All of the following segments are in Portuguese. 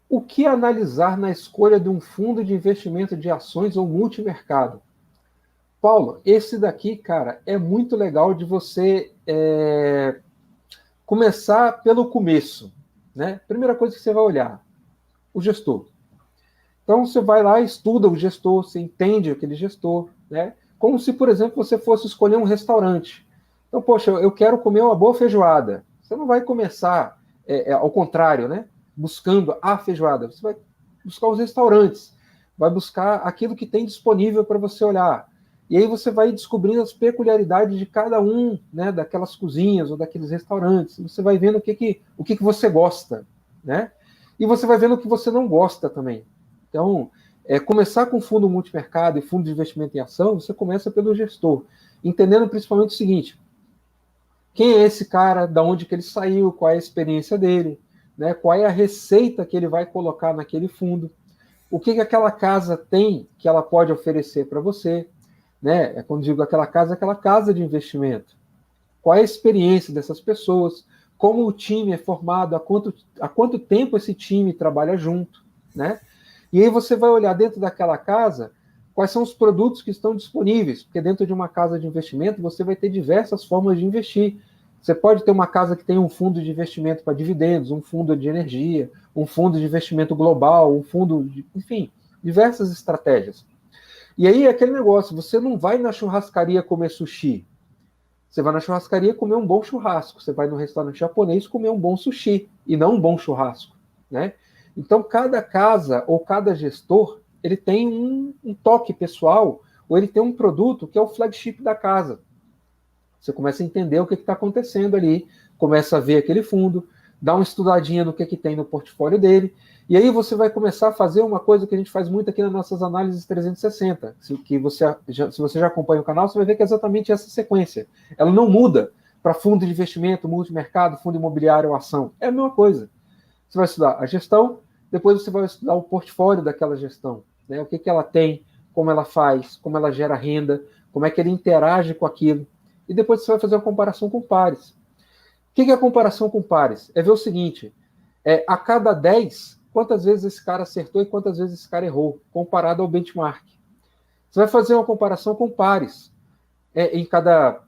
O que analisar na escolha de um fundo de investimento de ações ou multimercado? Paulo, esse daqui, cara, é muito legal de você começar pelo começo, né? Primeira coisa que você vai olhar, o gestor. Então você vai lá, estuda o gestor, você entende aquele gestor, né? Como se, por exemplo, você fosse escolher um restaurante. Então, poxa, eu quero comer uma boa feijoada. Você não vai começar ao contrário, né? Buscando a feijoada. Você vai buscar os restaurantes, vai buscar aquilo que tem disponível para você olhar. E aí você vai descobrindo as peculiaridades de cada um, né, daquelas cozinhas ou daqueles restaurantes. Você vai vendo o que você gosta, né? E você vai vendo o que você não gosta também. Então, começar com fundo multimercado e fundo de investimento em ação, você começa pelo gestor, entendendo principalmente o seguinte: quem é esse cara, da onde que ele saiu, qual é a experiência dele, né? Qual é a receita que ele vai colocar naquele fundo, o que aquela casa tem que ela pode oferecer para você, né? Quando digo aquela casa de investimento. Qual é a experiência dessas pessoas, como o time é formado, há quanto tempo esse time trabalha junto, né? E aí você vai olhar dentro daquela casa quais são os produtos que estão disponíveis, porque dentro de uma casa de investimento você vai ter diversas formas de investir. Você pode ter uma casa que tem um fundo de investimento para dividendos, um fundo de energia, um fundo de investimento global, um fundo de, enfim, diversas estratégias. E aí é aquele negócio, você não vai na churrascaria comer sushi. Você vai na churrascaria comer um bom churrasco. Você vai no restaurante japonês comer um bom sushi e não um bom churrasco, né? Então, cada casa ou cada gestor, ele tem um toque pessoal ou ele tem um produto que é o flagship da casa. Você começa a entender o que está acontecendo ali, começa a ver aquele fundo, dá uma estudadinha no que tem no portfólio dele, e aí você vai começar a fazer uma coisa que a gente faz muito aqui nas nossas análises 360, se você já acompanha o canal, você vai ver que é exatamente essa sequência. Ela não muda para fundo de investimento, multimercado, fundo imobiliário ou ação. É a mesma coisa. Você vai estudar a gestão, depois você vai estudar o portfólio daquela gestão, né? O que ela tem, como ela faz, como ela gera renda, como é que ele interage com aquilo. E depois você vai fazer uma comparação com pares. O que é a comparação com pares? É ver o seguinte, a cada 10, quantas vezes esse cara acertou e quantas vezes esse cara errou, comparado ao benchmark. Você vai fazer uma comparação com pares. Em cada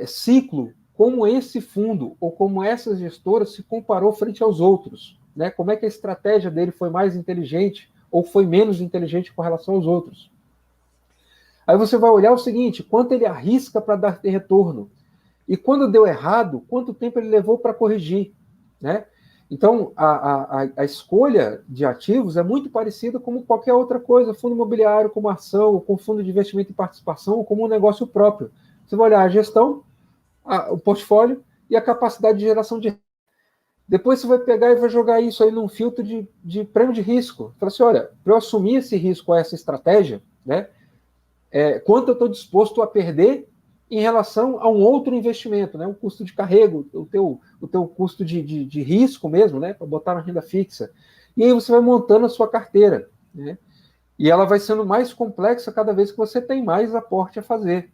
ciclo, como esse fundo ou como essa gestora se comparou frente aos outros. Né? Como é que a estratégia dele foi mais inteligente ou foi menos inteligente com relação aos outros. Aí você vai olhar o seguinte, quanto ele arrisca para dar retorno. E quando deu errado, quanto tempo ele levou para corrigir, né? Então, a escolha de ativos é muito parecida com qualquer outra coisa, fundo imobiliário, como ação, com fundo de investimento em participação, ou como um negócio próprio. Você vai olhar a gestão, o portfólio e a capacidade de geração de. Depois você vai pegar e vai jogar isso aí num filtro de prêmio de risco. Fala assim, olha, para eu assumir esse risco, essa estratégia, né? Quanto eu estou disposto a perder em relação a um outro investimento, né? O custo de carrego, o teu custo de risco mesmo, né? Para botar na renda fixa. E aí você vai montando a sua carteira, né? E ela vai sendo mais complexa cada vez que você tem mais aporte a fazer.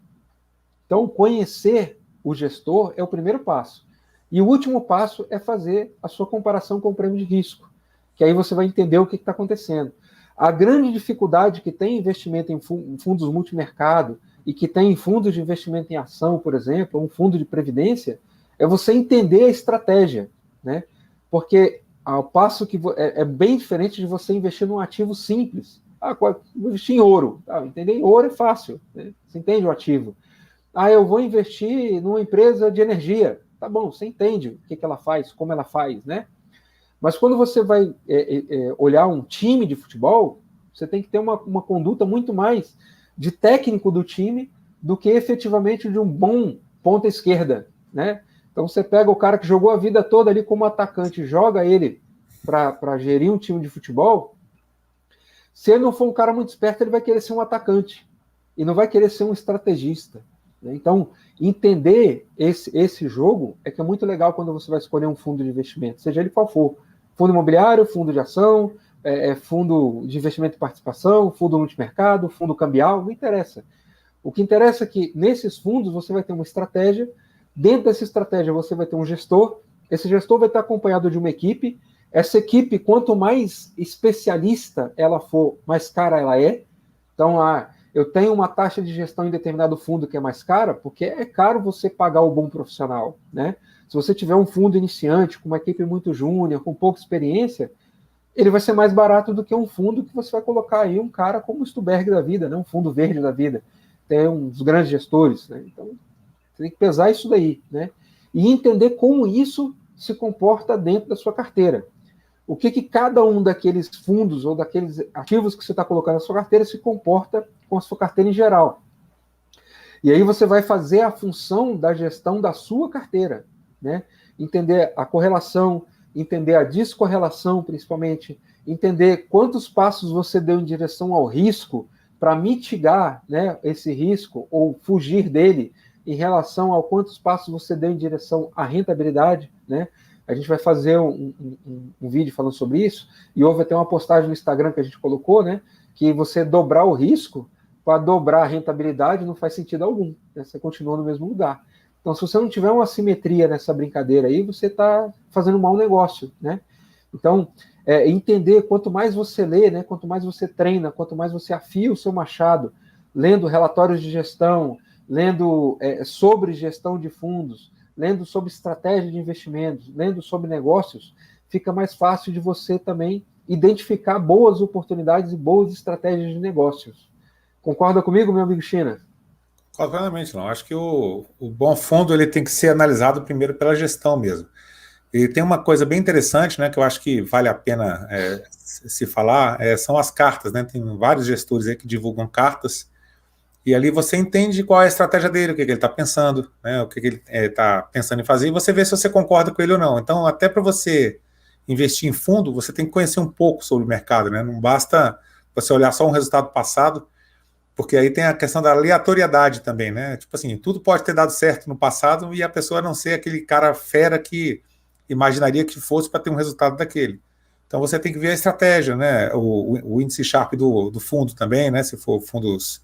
Então, conhecer o gestor é o primeiro passo. E o último passo é fazer a sua comparação com o prêmio de risco, que aí você vai entender o que está acontecendo. A grande dificuldade que tem investimento em fundos multimercado e que tem em fundos de investimento em ação, por exemplo, ou um fundo de previdência, é você entender a estratégia, né? Porque ao passo que é bem diferente de você investir num ativo simples. Investir em ouro. Entender em ouro é fácil, né? Você entende o ativo. Eu vou investir numa empresa de energia. Tá bom, você entende o que ela faz, como ela faz, né? Mas quando você vai olhar um time de futebol, você tem que ter uma conduta muito mais de técnico do time do que efetivamente de um bom ponta esquerda, né? Então você pega o cara que jogou a vida toda ali como atacante, joga ele para gerir um time de futebol. Se ele não for um cara muito esperto, ele vai querer ser um atacante e não vai querer ser um estrategista. Né? Então, entender esse jogo é que é muito legal quando você vai escolher um fundo de investimento, seja ele qual for. Fundo imobiliário, fundo de ação, fundo de investimento e participação, fundo multimercado, fundo cambial, não interessa. O que interessa é que nesses fundos você vai ter uma estratégia, dentro dessa estratégia você vai ter um gestor, esse gestor vai estar acompanhado de uma equipe, Essa equipe, quanto mais especialista ela for, mais cara ela é. Então, eu tenho uma taxa de gestão em determinado fundo que é mais cara, porque é caro você pagar o bom profissional, né? Se você tiver um fundo iniciante, com uma equipe muito júnior, com pouca experiência, ele vai ser mais barato do que um fundo que você vai colocar aí um cara como o Stuberg da vida, né? Um fundo verde da vida. Tem uns grandes gestores, né? Então, você tem que pesar isso daí, né? E entender como isso se comporta dentro da sua carteira. O que cada um daqueles fundos ou daqueles ativos que você está colocando na sua carteira se comporta com a sua carteira em geral. E aí você vai fazer a função da gestão da sua carteira, né? Entender a correlação, entender a descorrelação, principalmente, entender quantos passos você deu em direção ao risco para mitigar, né, esse risco ou fugir dele em relação ao quantos passos você deu em direção à rentabilidade, né? A gente vai fazer um vídeo falando sobre isso, e houve até uma postagem no Instagram que a gente colocou, né, que você dobrar o risco para dobrar a rentabilidade não faz sentido algum, né? Você continua no mesmo lugar. Então, se você não tiver uma simetria nessa brincadeira aí, você está fazendo um mau negócio, né? Então, entender, quanto mais você lê, né, quanto mais você treina, quanto mais você afia o seu machado, lendo relatórios de gestão, lendo sobre gestão de fundos, lendo sobre estratégia de investimentos, lendo sobre negócios, fica mais fácil de você também identificar boas oportunidades e boas estratégias de negócios. Concorda comigo, meu amigo China? Obviamente não. Acho que o bom fundo ele tem que ser analisado primeiro pela gestão mesmo. E tem uma coisa bem interessante, né, que eu acho que vale a pena se falar, são as cartas, né? Tem vários gestores aí que divulgam cartas, e ali você entende qual é a estratégia dele, o que ele está pensando, né, o que ele está pensando em fazer, e você vê se você concorda com ele ou não. Então, até para você investir em fundo, você tem que conhecer um pouco sobre o mercado, né? Não basta você olhar só um resultado passado, porque aí tem a questão da aleatoriedade também, né? Tipo assim, tudo pode ter dado certo no passado e a pessoa não ser aquele cara fera que imaginaria que fosse para ter um resultado daquele. Então você tem que ver a estratégia, né? O índice Sharpe do fundo também, né? Se for fundos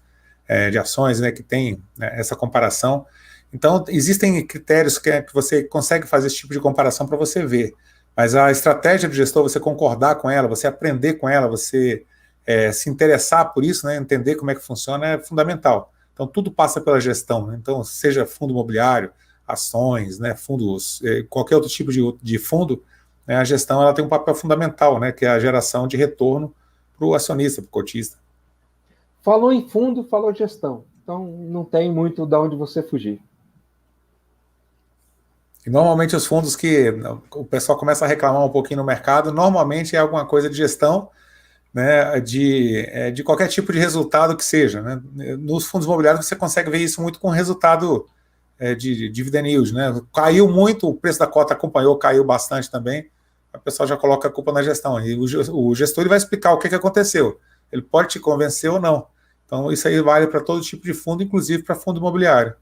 de ações, né? Que tem, né, essa comparação. Então existem critérios que você consegue fazer esse tipo de comparação para você ver. Mas a estratégia do gestor, você concordar com ela, você aprender com ela, você se interessar por isso, né? Entender como é que funciona é fundamental. Então tudo passa pela gestão, né? Então seja fundo imobiliário, ações, né, fundos, qualquer outro tipo de fundo, né, a gestão ela tem um papel fundamental, né, que é a geração de retorno para o acionista, para o cotista. Falou em fundo, falou gestão. Então, não tem muito de onde você fugir. E normalmente os fundos que o pessoal começa a reclamar um pouquinho no mercado, normalmente é alguma coisa de gestão, né, de qualquer tipo de resultado que seja, né? Nos fundos imobiliários você consegue ver isso muito com resultado de dividend yield, né? Caiu muito, o preço da cota acompanhou, caiu bastante também, a pessoa já coloca a culpa na gestão, e o gestor ele vai explicar o que aconteceu, ele pode te convencer ou não. Então isso aí vale para todo tipo de fundo, inclusive para fundo imobiliário.